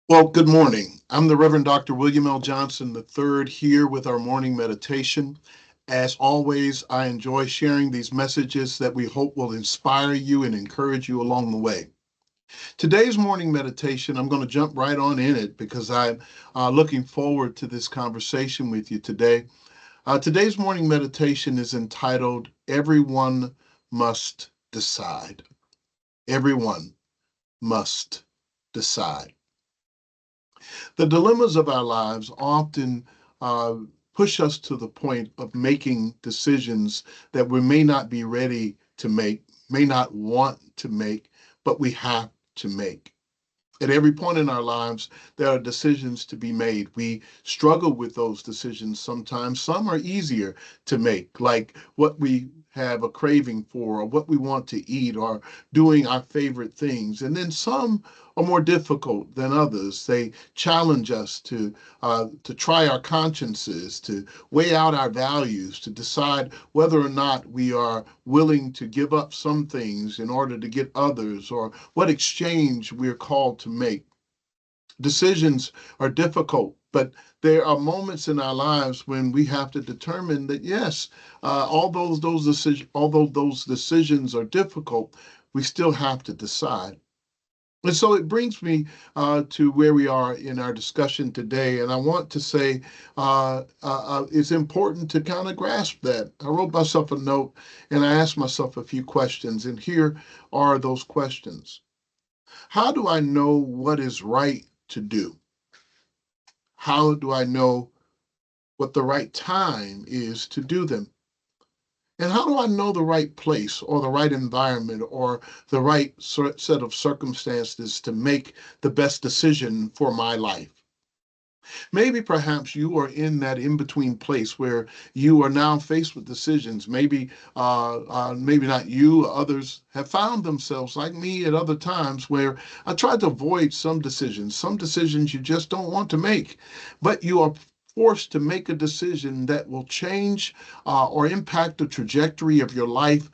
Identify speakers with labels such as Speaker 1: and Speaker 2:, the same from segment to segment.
Speaker 1: Well, good morning. I'm the Reverend Dr. William L. Johnson III here with our morning meditation. As always, I enjoy sharing these messages that we hope will inspire you and encourage you along the way. Today's morning meditation, I'm going to jump right on in it because I'm looking forward to this conversation with you today. Today's morning meditation is entitled, Everyone Must Decide. Everyone must decide. The dilemmas of our lives often uh, push us to the point of making decisions that we may not be ready to make, may not want to make, but we have to make. At every point in our lives, there are decisions to be made. We struggle with those decisions sometimes. Some are easier to make, like what we have a craving for, or what we want to eat, or doing our favorite things. And then some are more difficult than others. They challenge us to try our consciences, to weigh out our values, to decide whether or not we are willing to give up some things in order to get others, or what exchange we're called to make. Decisions are difficult, but there are moments in our lives when we have to determine that yes, although those decisions are difficult, we still have to decide. And so it brings me to where we are in our discussion today. And I want to say it's important to kind of grasp that. I wrote myself a note and I asked myself a few questions. And here are those questions. How do I know what is right to do? How do I know what the right time is to do them? And how do I know the right place or the right environment or the right set of circumstances to make the best decision for my life? Maybe perhaps you are in that in between place where you are now faced with decisions. Maybe not you, others have found themselves like me at other times where I tried to avoid some decisions you just don't want to make, but you are forced to make a decision that will change or impact the trajectory of your life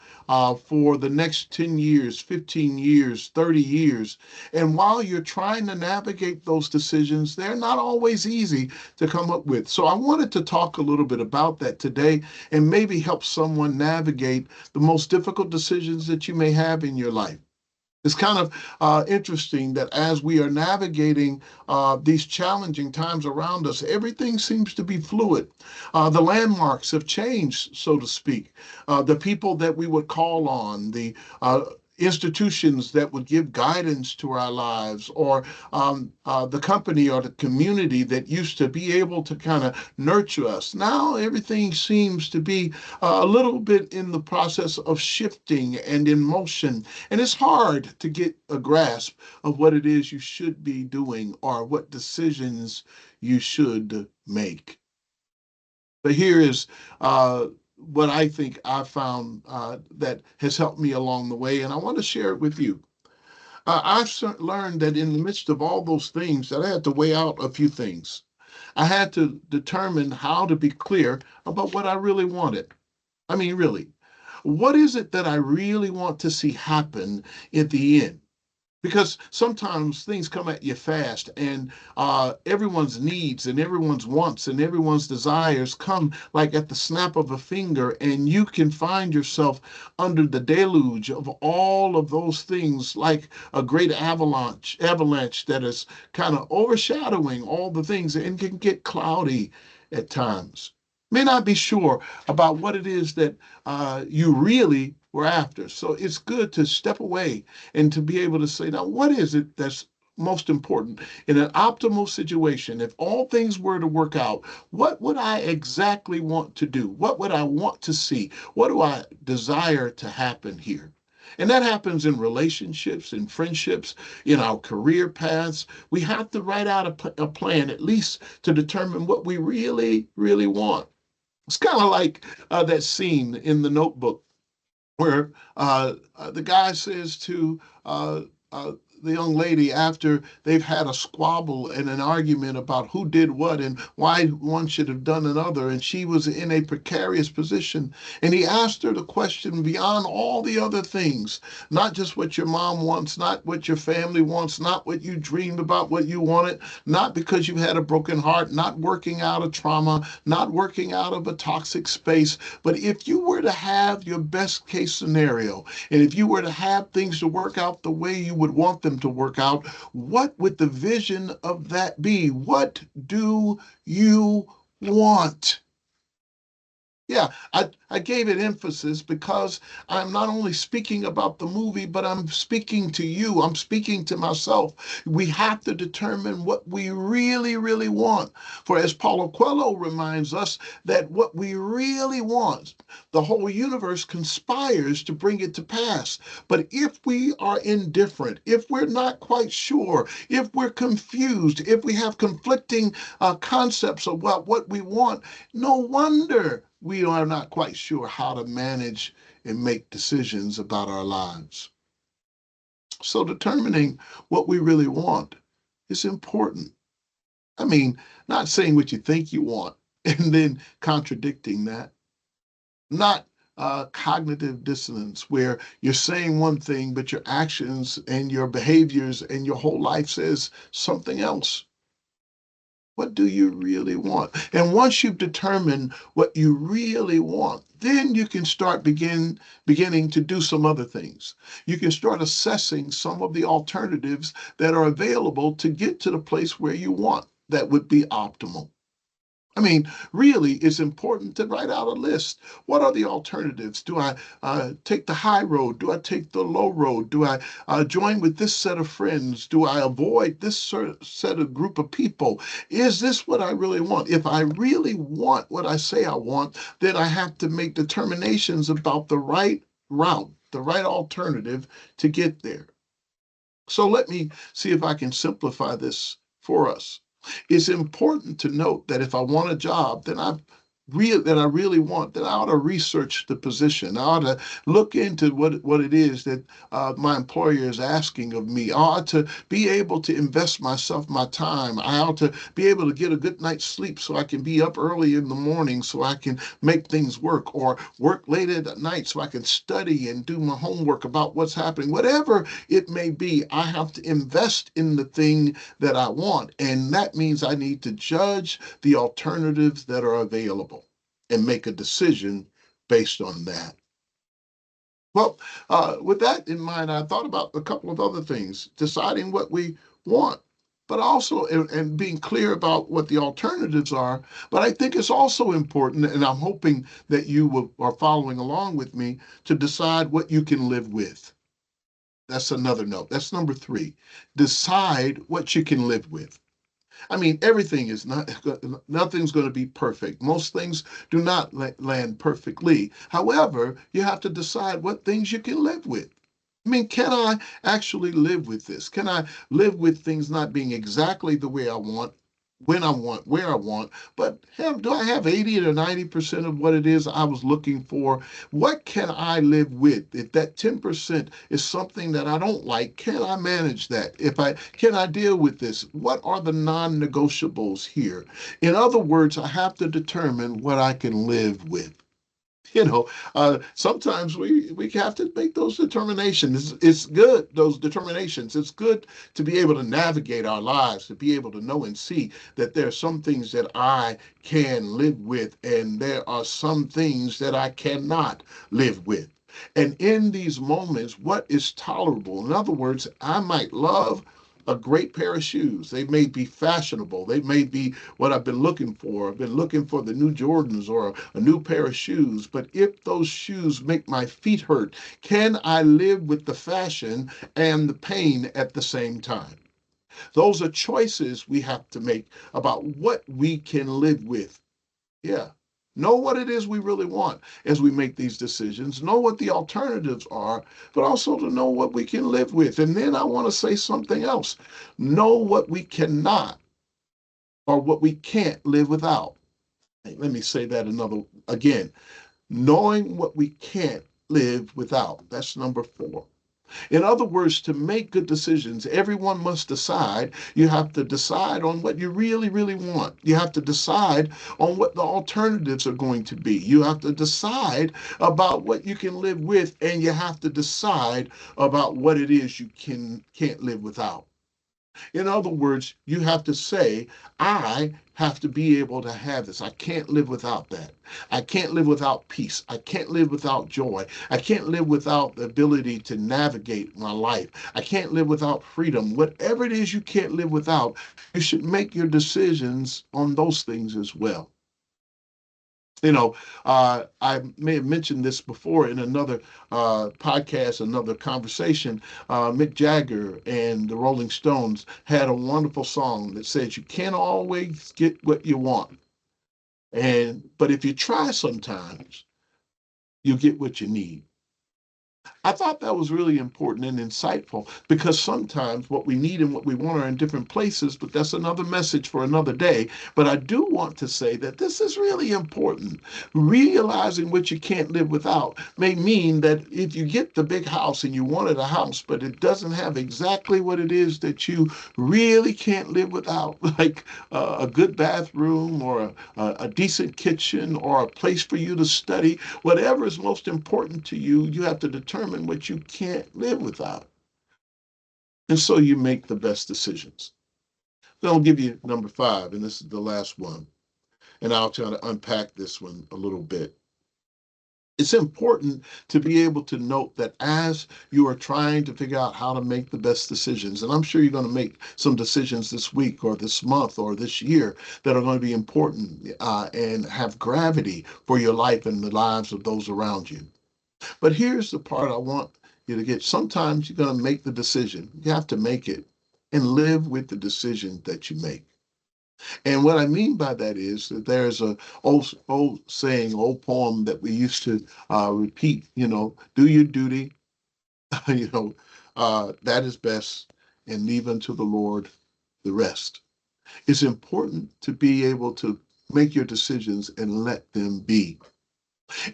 Speaker 1: for the next 10 years, 15 years, 30 years. And while you're trying to navigate those decisions, they're not always easy to come up with. So I wanted to talk a little bit about that today and maybe help someone navigate the most difficult decisions that you may have in your life. It's kind of interesting that as we are navigating these challenging times around us, everything seems to be fluid. The landmarks have changed, so to speak. The people that we would call on, the institutions that would give guidance to our lives, or the company or the community that used to be able to kind of nurture us. Now everything seems to be a little bit in the process of shifting and in motion, and it's hard to get a grasp of what it is you should be doing or what decisions you should make. But here is what I think I found that has helped me along the way, and I want to share it with you. I've learned that in the midst of all those things, that I had to weigh out a few things. I had to determine how to be clear about what I really wanted. I mean, really, what is it that I really want to see happen at the end? Because sometimes things come at you fast, and everyone's needs and everyone's wants and everyone's desires come like at the snap of a finger, and you can find yourself under the deluge of all of those things, like a great avalanche that is kind of overshadowing all the things, and can get cloudy at times. May not be sure about what it is that you really were after. So it's good to step away and to be able to say, now, what is it that's most important in an optimal situation? If all things were to work out, what would I exactly want to do? What would I want to see? What do I desire to happen here? And that happens in relationships, in friendships, in our career paths. We have to write out a plan, at least to determine what we really, really want. It's kind of like that scene in The Notebook where the guy says to the young lady after they've had a squabble and an argument about who did what and why one should have done another, and she was in a precarious position. And he asked her the question beyond all the other things, not just what your mom wants, not what your family wants, not what you dreamed about, what you wanted, not because you had a broken heart, not working out of trauma, not working out of a toxic space, but if you were to have your best case scenario, and if you were to have things to work out the way you would want them to work out, what would the vision of that be? What do you want? Yeah, I gave it emphasis because I'm not only speaking about the movie, but I'm speaking to you. I'm speaking to myself. We have to determine what we really, really want. For as Paulo Coelho reminds us, that what we really want, the whole universe conspires to bring it to pass. But if we are indifferent, if we're not quite sure, if we're confused, if we have conflicting concepts about what we want, no wonder we are not quite sure how to manage and make decisions about our lives. So, determining what we really want is important. I mean, not saying what you think you want and then contradicting that, not cognitive dissonance where you're saying one thing, but your actions and your behaviors and your whole life says something else. What do you really want? And once you've determined what you really want, then you can start beginning to do some other things. You can start assessing some of the alternatives that are available to get to the place where you want that would be optimal. I mean, really, it's important to write out a list. What are the alternatives? Do I take the high road? Do I take the low road? Do I join with this set of friends? Do I avoid this set of group of people? Is this what I really want? If I really want what I say I want, then I have to make determinations about the right route, the right alternative to get there. So let me see if I can simplify this for us. It's important to note that if I want a job, that I really want, then I ought to research the position. I ought to look into what it is that my employer is asking of me. I ought to be able to invest myself, my time. I ought to be able to get a good night's sleep so I can be up early in the morning so I can make things work, or work late at night so I can study and do my homework about what's happening. Whatever it may be, I have to invest in the thing that I want. And that means I need to judge the alternatives that are available and make a decision based on that. Well, with that in mind, I thought about a couple of other things, deciding what we want, but also and being clear about what the alternatives are. But I think it's also important, and I'm hoping that are following along with me, to decide what you can live with. That's another note. That's number three. Decide what you can live with. I mean, everything is not, nothing's going to be perfect. Most things do not land perfectly. However, you have to decide what things you can live with. I mean, can I actually live with this? Can I live with things not being exactly the way I want, when I want, where I want, but do I have 80 to 90% of what it is I was looking for? What can I live with? If that 10% is something that I don't like, can I manage that? Can I deal with this? What are the non-negotiables here? In other words, I have to determine what I can live with. Sometimes we have to make those determinations. It's good, those determinations. It's good to be able to navigate our lives, to be able to know and see that there are some things that I can live with, and there are some things that I cannot live with. And in these moments, what is tolerable? In other words, I might love a great pair of shoes. They may be fashionable. They may be what I've been looking for. I've been looking for the new Jordans or a new pair of shoes. But if those shoes make my feet hurt, can I live with the fashion and the pain at the same time? Those are choices we have to make about what we can live with. Yeah. Know what it is we really want as we make these decisions. Know what the alternatives are, but also to know what we can live with. And then I want to say something else. Know what we cannot or what we can't live without. Let me say that again. Knowing what we can't live without. That's number four. In other words, to make good decisions, everyone must decide. You have to decide on what you really, really want. You have to decide on what the alternatives are going to be. You have to decide about what you can live with, and you have to decide about what it is you can't live without. In other words, you have to say, I have to be able to have this. I can't live without that. I can't live without peace. I can't live without joy. I can't live without the ability to navigate my life. I can't live without freedom. Whatever it is you can't live without, you should make your decisions on those things as well. You know, I may have mentioned this before in another podcast, another conversation. Mick Jagger and the Rolling Stones had a wonderful song that says, "You can't always get what you want, but if you try sometimes, you get what you need." I thought that was really important and insightful because sometimes what we need and what we want are in different places, but that's another message for another day. But I do want to say that this is really important. Realizing what you can't live without may mean that if you get the big house and you wanted a house, but it doesn't have exactly what it is that you really can't live without, like a good bathroom or a decent kitchen or a place for you to study, whatever is most important to you, you have to determine what you can't live without. And so you make the best decisions. Then I'll give you number 5, and this is the last one. And I'll try to unpack this one a little bit. It's important to be able to note that as you are trying to figure out how to make the best decisions, and I'm sure you're going to make some decisions this week or this month or this year that are going to be important and have gravity for your life and the lives of those around you. But here's the part I want you to get. Sometimes you're going to make the decision. You have to make it and live with the decision that you make. And what I mean by that is that there's a old saying, old poem that we used to repeat, do your duty, you know, that is best, and leave unto the Lord the rest. It's important to be able to make your decisions and let them be.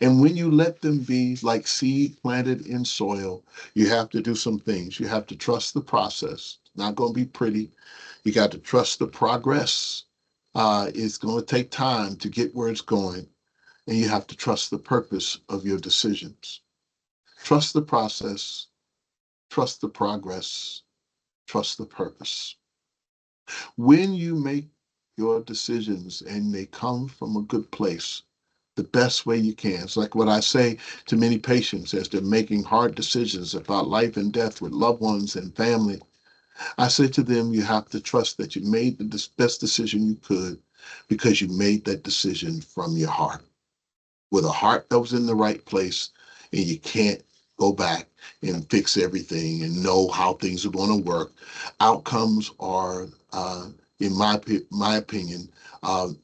Speaker 1: And when you let them be like seed planted in soil, you have to do some things. You have to trust the process. It's not going to be pretty. You got to trust the progress. It's going to take time to get where it's going. And you have to trust the purpose of your decisions. Trust the process, trust the progress, trust the purpose. When you make your decisions and they come from a good place, the best way you can. It's like what I say to many patients as they're making hard decisions about life and death with loved ones and family. I say to them, you have to trust that you made the best decision you could because you made that decision from your heart, with a heart that was in the right place, and you can't go back and fix everything and know how things are going to work. Outcomes are, in my opinion,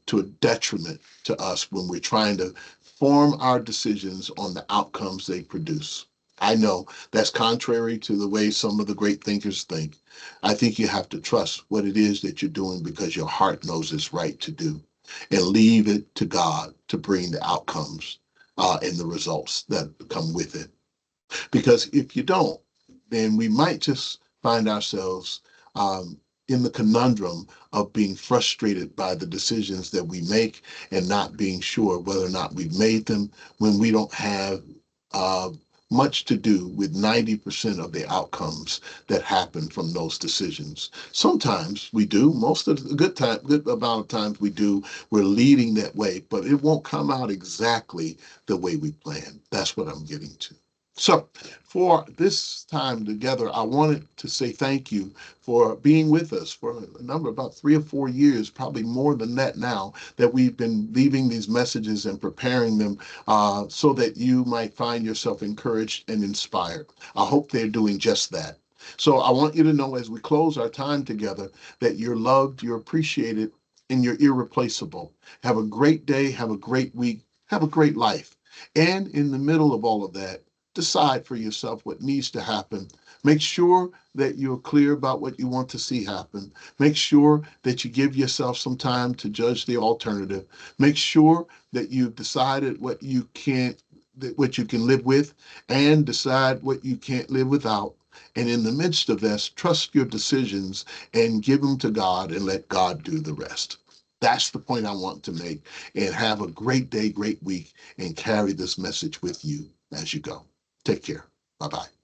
Speaker 1: to a detriment to us when we're trying to form our decisions on the outcomes they produce. I know that's contrary to the way some of the great thinkers think. I think you have to trust what it is that you're doing because your heart knows it's right to do, and leave it to God to bring the outcomes and the results that come with it. Because if you don't, then we might just find ourselves in the conundrum of being frustrated by the decisions that we make and not being sure whether or not we've made them when we don't have uh, much to do with 90% of the outcomes that happen from those decisions. Sometimes we do, most of the good amount of times we do, we're leading that way, but it won't come out exactly the way we planned. That's what I'm getting to. So, for this time together, I wanted to say thank you for being with us for a number, about 3 or 4 years, probably more than that now, that we've been leaving these messages and preparing them so that you might find yourself encouraged and inspired. I hope they're doing just that. So, I want you to know as we close our time together that you're loved, you're appreciated, and you're irreplaceable. Have a great day, have a great week, have a great life. And in the middle of all of that, decide for yourself what needs to happen. Make sure that you're clear about what you want to see happen. Make sure that you give yourself some time to judge the alternative. Make sure that you've decided what you can live with, and decide what you can't live without. And in the midst of this, trust your decisions and give them to God and let God do the rest. That's the point I want to make. And have a great day, great week, and carry this message with you as you go. Take care. Bye bye.